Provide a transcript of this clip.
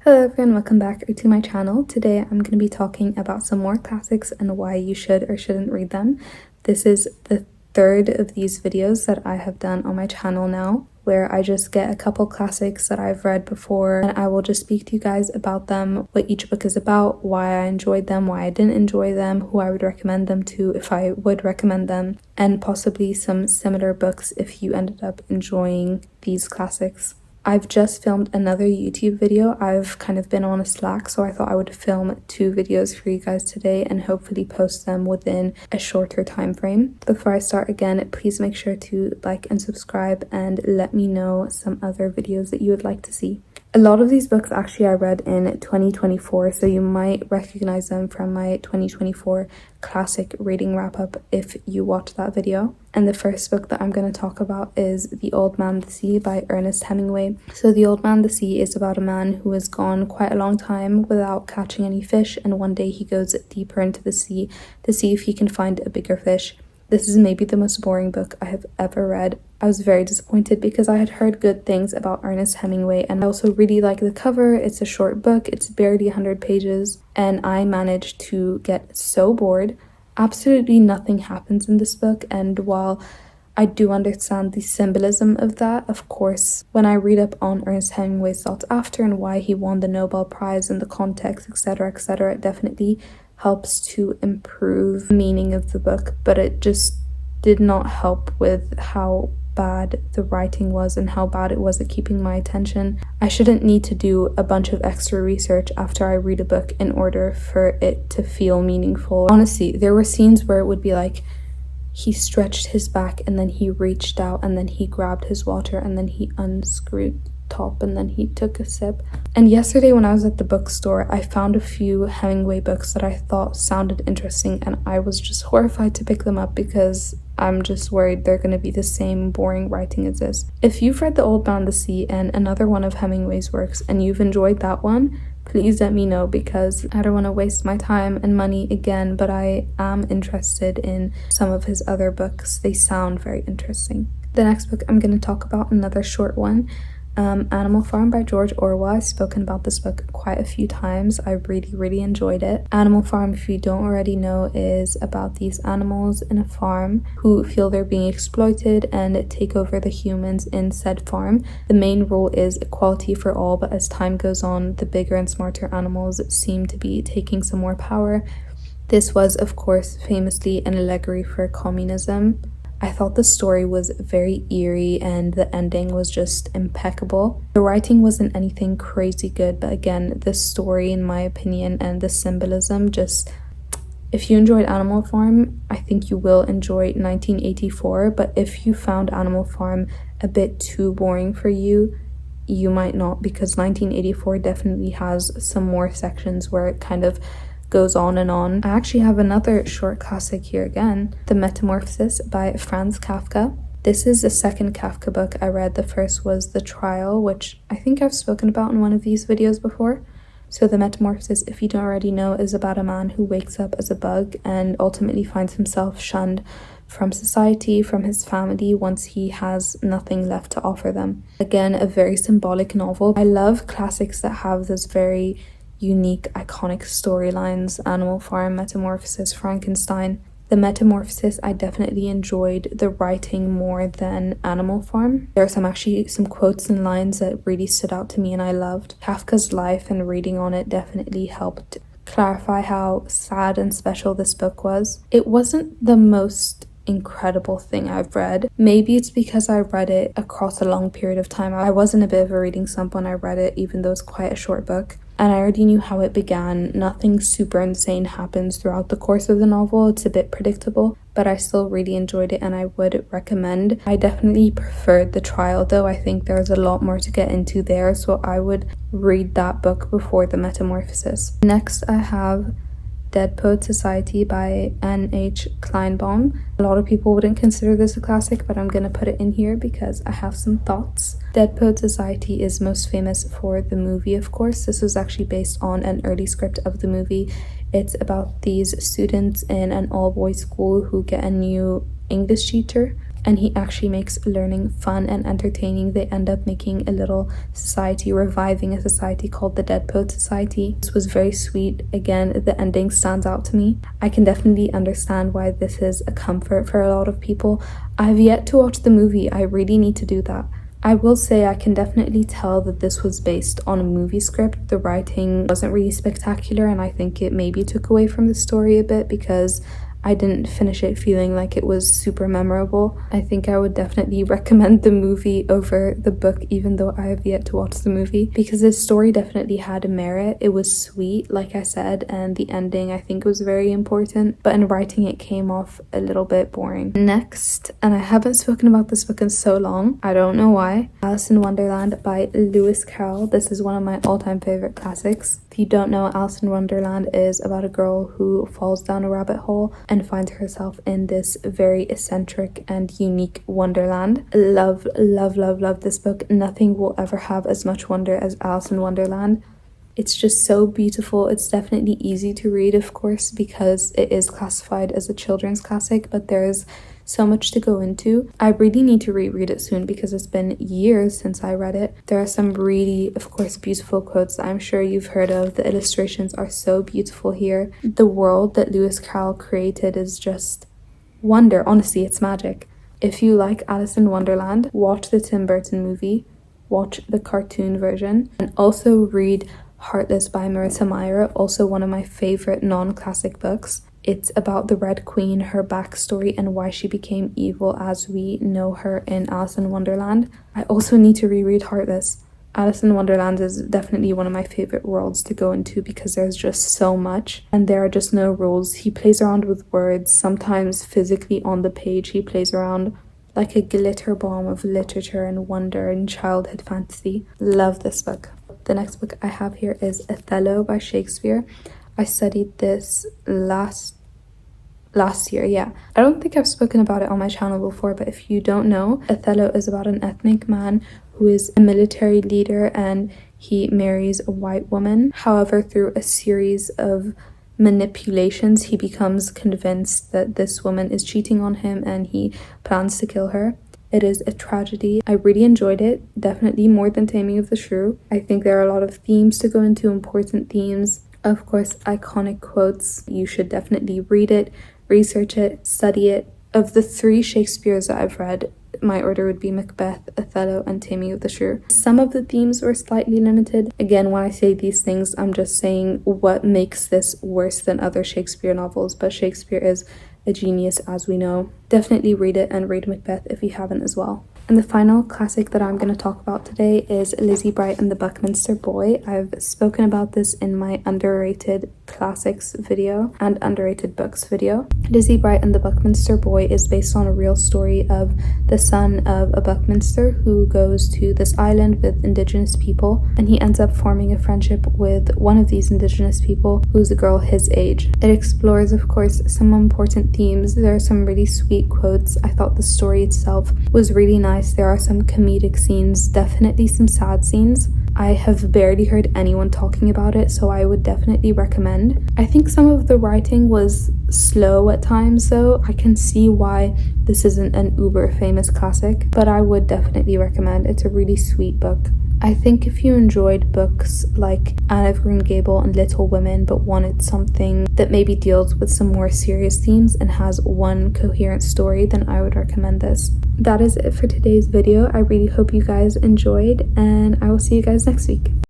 Hello everyone, welcome back to my channel. Today I'm going to be talking about some more classics and why you should or shouldn't read them. This is the third of these videos that I have done on my channel now, where I just get a couple classics that I've read before and I will just speak to you guys about them, what each book is about, why I enjoyed them, why I didn't enjoy them, who I would recommend them to if I would recommend them, and possibly some similar books if you ended up enjoying these classics. I've just filmed another YouTube video. I've kind of been on a slack, so I thought I would film 2 videos for you guys today and hopefully post them within a shorter time frame. Before I start again, please make sure to like and subscribe and let me know some other videos that you would like to see. A lot of these books actually I read in 2024, so you might recognize them from my 2024 classic reading wrap-up if you watch that video. And the first book that I'm going to talk about is The Old Man the Sea by Ernest Hemingway. So The Old Man the Sea is about a man who has gone quite a long time without catching any fish, and one day he goes deeper into the sea to see if he can find a bigger fish. This is maybe the most boring book I have ever read. I was very disappointed because I had heard good things about Ernest Hemingway, and I also really like the cover. It's a short book, it's barely 100 pages, and I managed to get so bored. Absolutely nothing happens in this book, and while I do understand the symbolism of that, of course, when I read up on Ernest Hemingway's thoughts after and why he won the Nobel Prize and the context, etc., it definitely helps to improve the meaning of the book, but it just did not help with how bad the writing was and how bad it was at keeping my attention. I shouldn't need to do a bunch of extra research after I read a book in order for it to feel meaningful. Honestly, there were scenes where it would be like he stretched his back and then he reached out and then he grabbed his water and then he unscrewed top and then he took a sip. And yesterday when I was at the bookstore, I found a few Hemingway books that I thought sounded interesting, and I was just horrified to pick them up because I'm just worried they're going to be the same boring writing as this. If you've read The Old Man the Sea and another one of Hemingway's works and you've enjoyed that one, please let me know because I don't want to waste my time and money again, but I am interested in some of his other books. They sound very interesting. The next book I'm going to talk about, another short one, Animal Farm by George Orwell. I've spoken about this book quite a few times. I really enjoyed it. Animal Farm, if you don't already know, is about these animals in a farm who feel they're being exploited and take over the humans in said farm. The main rule is equality for all, but as time goes on, the bigger and smarter animals seem to be taking some more power. This was, of course, famously an allegory for communism. I thought the story was very eerie and the ending was just impeccable. The writing wasn't anything crazy good, but again, the story, in my opinion, and the symbolism just... If you enjoyed Animal Farm, I think you will enjoy 1984, but if you found Animal Farm a bit too boring for you, you might not, because 1984 definitely has some more sections where it kind of goes on and on. I actually have another short classic here again, The Metamorphosis by Franz Kafka. This is the second Kafka book I read. The first was The Trial, which I think I've spoken about in one of these videos before. So The Metamorphosis, if you don't already know, is about a man who wakes up as a bug and ultimately finds himself shunned from society, from his family, once he has nothing left to offer them. Again, a very symbolic novel. I love classics that have this very unique, iconic storylines. Animal Farm, Metamorphosis, Frankenstein. The Metamorphosis, I definitely enjoyed the writing more than Animal Farm. There are some quotes and lines that really stood out to me and I loved. Kafka's life and reading on it definitely helped clarify how sad and special this book was. It wasn't the most incredible thing I've read. Maybe it's because I read it across a long period of time. I was in a bit of a reading slump when I read it, even though it's quite a short book. And I already knew how it began. Nothing super insane happens throughout the course of the novel. It's a bit predictable, but I still really enjoyed it and I would recommend. I definitely preferred The Trial though. I think there's a lot more to get into there, so I would read that book before The Metamorphosis. Next I have Dead Poets Society by N.H. Kleinbaum. A lot of people wouldn't consider this a classic, but I'm gonna put it in here because I have some thoughts. Dead Poets Society is most famous for the movie, of course. This was actually based on an early script of the movie. It's about these students in an all-boys school who get a new English teacher. and he actually makes learning fun and entertaining. They end up making a little society, reviving a society called the Dead Poet Society. This was very sweet. Again, the ending stands out to me. I can definitely understand why this is a comfort for a lot of people. I've yet to watch the movie. I really need to do that. I will say I can definitely tell that this was based on a movie script. The writing wasn't really spectacular, and I think it maybe took away from the story a bit because I didn't finish it feeling like it was super memorable. I think I would definitely recommend the movie over the book, even though I have yet to watch the movie, because the story definitely had a merit. It was sweet, like I said, and the ending I think was very important, but in writing it came off a little bit boring. Next, and I haven't spoken about this book in so long, I don't know why, Alice in Wonderland by Lewis Carroll. This is one of my all-time favorite classics. If you don't know, Alice in Wonderland is about a girl who falls down a rabbit hole and finds herself in this very eccentric and unique wonderland. Love, love, love, love this book. Nothing will ever have as much wonder as Alice in Wonderland. It's just so beautiful. It's definitely easy to read, of course, because it is classified as a children's classic, but there's so much to go into. I really need to reread it soon because it's been years since I read it. There are some really, of course, beautiful quotes that I'm sure you've heard of. The illustrations are so beautiful here. The world that Lewis Carroll created is just wonder. Honestly, it's magic. If you like Alice in Wonderland, watch the Tim Burton movie, watch the cartoon version, and also read Heartless by Marissa Meyer, also one of my favorite non-classic books. It's about the Red Queen, her backstory, and why she became evil as we know her in Alice in Wonderland. I also need to reread Heartless. Alice in Wonderland is definitely one of my favorite worlds to go into because there's just so much and there are just no rules. He plays around with words, sometimes physically on the page. He plays around like a glitter bomb of literature and wonder and childhood fantasy. Love this book. The next book I have here is Othello by Shakespeare. I studied this last year, yeah. I don't think I've spoken about it on my channel before, but if you don't know, Othello is about an ethnic man who is a military leader and he marries a white woman. However, through a series of manipulations, he becomes convinced that this woman is cheating on him and he plans to kill her. It is a tragedy. I really enjoyed it, definitely more than Taming of the Shrew. I think there are a lot of themes to go into, important themes. Of course, iconic quotes. You should definitely read it, research it, study it. Of the 3 Shakespeares that I've read, my order would be Macbeth, Othello, and Taming of the Shrew. Some of the themes were slightly limited. Again, when I say these things, I'm just saying what makes this worse than other Shakespeare novels, but Shakespeare is a genius, as we know. Definitely read it and read Macbeth if you haven't as well. And the final classic that I'm going to talk about today is Lizzie Bright and the Buckminster Boy. I've spoken about this in my underrated classics video and underrated books video. Lizzie Bright and the Buckminster Boy is based on a real story of the son of a Buckminster who goes to this island with indigenous people, and he ends up forming a friendship with one of these indigenous people who's a girl his age. It explores, of course, some important themes. There are some really sweet quotes. I thought the story itself was really nice. There are some comedic scenes, definitely some sad scenes. I have barely heard anyone talking about it, so I would definitely recommend. I think some of the writing was slow at times though. I can see why this isn't an uber famous classic, but I would definitely recommend. It's a really sweet book. I think if you enjoyed books like Anne of Green Gable and Little Women but wanted something that maybe deals with some more serious themes and has one coherent story, then I would recommend this. That is it for today's video. I really hope you guys enjoyed, and I will see you guys next week.